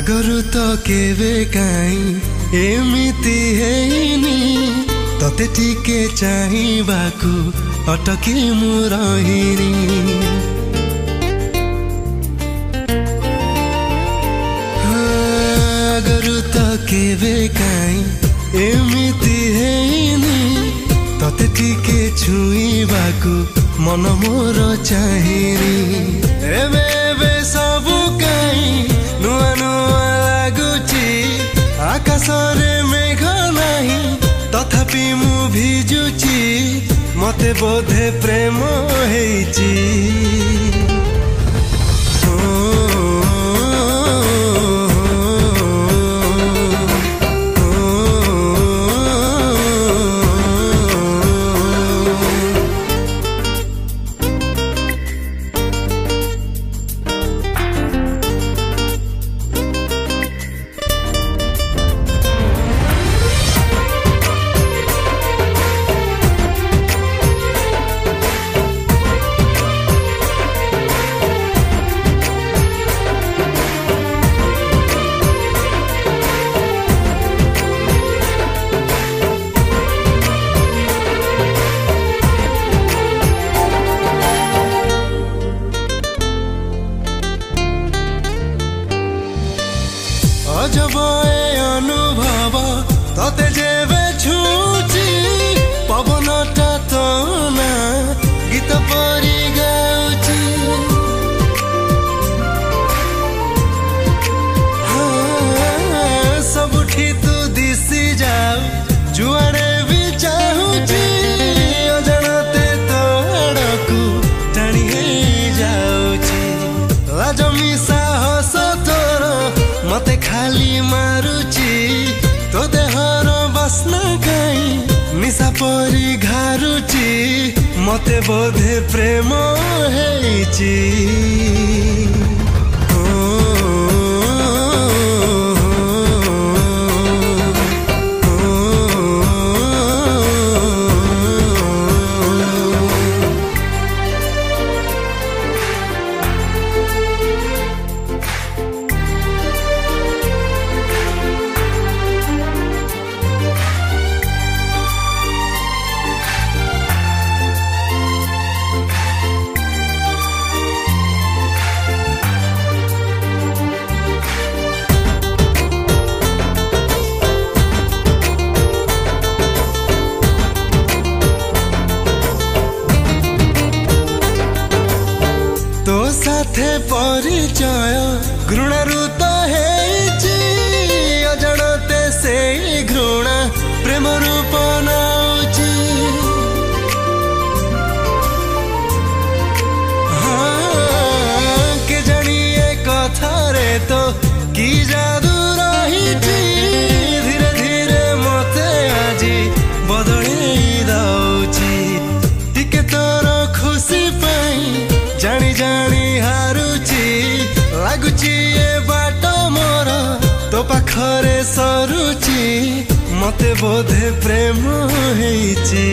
आगरु तो केवे काई एमिति हेइनी तते टिके चाहिबाकु अटकी मु रहिनी आगरु तो केवे काई एमिति हेइनी तते टिके छुईबाकु मन मोर चाहिनी एबे एबे सबु काई नुआ नुआ लागुची आकाश रे मेघ नाही तथापि मु भिजुची मते बोधे प्रेम हेइची अजब ए अनुभव तते जेबे छुची पवनटा तो ना गीत परी गाउची सबुठी तू दिसी जाऊ जुआड़े भी चाहूची अजणते तो आड़कू टाणी जाऊची लाजमी साहस तोर मते खाली मारुची तो देहर बास्ना खाई निशा परी घारुची मते बोधे प्रेम हेइची तो साथे परिचय घृणारु तो हेइची अजणते से घृणा प्रेम रूप नाउची हाँ के जानी ए कथारे तो की जादू रहिची धीरे धीरे मते आजी बदली दउची टिके तोर खुशी पाई जानी जानी हारुची लागुची ए बाट मोर तो पाखरे सरुची मते बोधे प्रेम हेइची।